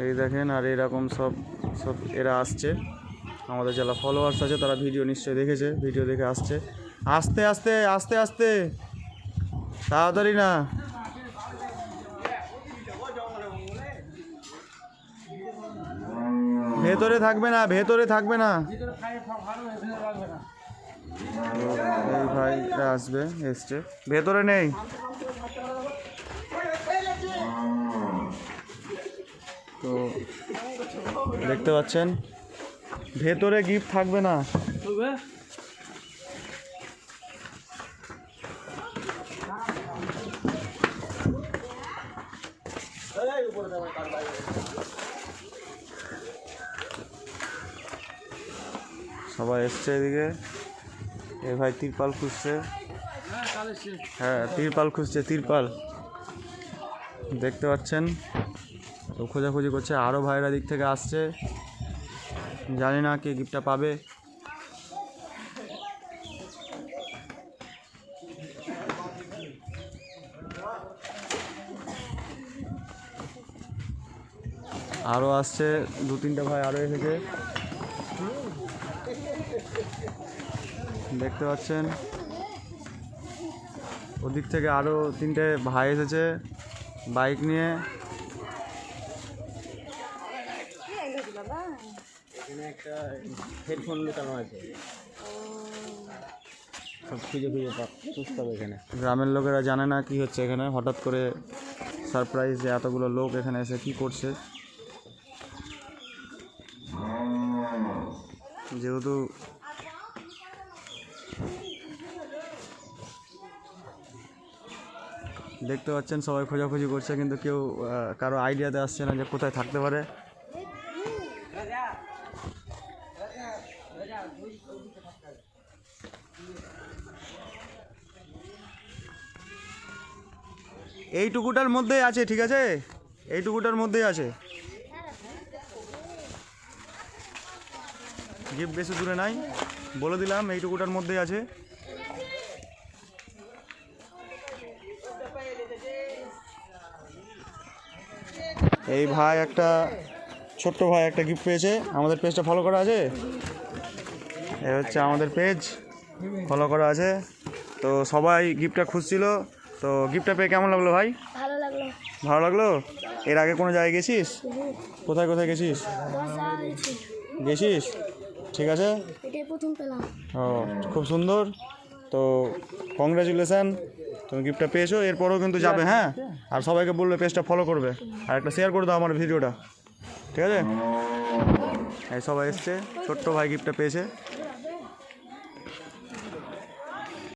এই দেখেন, আর এরকম সব সব এরা আসছে, আমাদের যারা ফলোয়ার্স আছে তারা ভিডিও নিশ্চয়ই দেখেছে, ভিডিও দেখে আসছে। আস্তে আস্তে আস্তে আস্তে, তাড়াতাড়ি না। ভেতরে থাকবে না, ভেতরে থাকবে না। এই ভাইরা আসবে, এসছে, ভেতরে নেই। তো দেখতে পাচ্ছেন ভেতরে গিফট থাকবে না। সবাই এসছে এদিকে। এই ভাই তিরপাল খুঁজছে, হ্যাঁ তিরপাল খুঁজছে, তিরপাল দেখতে পাচ্ছেন। তো খোঁজাখুঁজি করছে, আরও ভাইরা দিক থেকে আসছে, জানি না কে গিফটটা পাবে। আরও আসছে, 2-3টা ভাই আরও এসেছে দেখতে পাচ্ছেন। ওদিক থেকে আরও 3টে ভাই এসেছে বাইক নিয়ে। একটা হেডফোন লুকানো আছে, সব খুঁজে খুঁজে খুঁজতে হবে এখানে। গ্রামের লোকেরা জানে না কি হচ্ছে এখানে, হঠাৎ করে সারপ্রাইজ যে এতগুলো লোক এখানে এসে কি করছে। যেহেতু দেখতে পাচ্ছেন সবাই খোঁজাখুঁজি করছে, কিন্তু কেউ কারো আইডিয়াতে আসছে না যে কোথায় থাকতে পারে। এইটুকুটার মধ্যেই আছে, ঠিক আছে, এইটুকুটার মধ্যেই আছে, গিফট বেশি দূরে নাই, বলে দিলাম এইটুকুটার মধ্যেই আছে। এই ভাই একটা ছোট্ট ভাই একটা গিফট পেয়েছে, আমাদের পেজটা ফলো করা আছে, এই হচ্ছে আমাদের পেজ, ফলো করা আছে। তো সবাই গিফটটা খুঁজছিল, তো গিফটটা পেয়ে কেমন লাগলো ভাই? ভালো লাগলো। ভালো লাগলো? এর আগে কোনো জায়গায় গেছিস? কোথায় কোথায় গেছিস? গেছিস? ঠিক আছে, এটাই প্রথম পেলাম। ও খুব সুন্দর। তো কংগ্রাচুলেশান, তুমি গিফটটা পেয়েছো, এরপরেও কিন্তু যাবে, হ্যাঁ, আর সবাইকে বলবে পেজটা ফলো করবে, আর একটা শেয়ার করে দাও আমার ভিডিওটা, ঠিক আছে। এই সবাই এসছে, ছোট্ট ভাই গিফটটা পেয়েছে।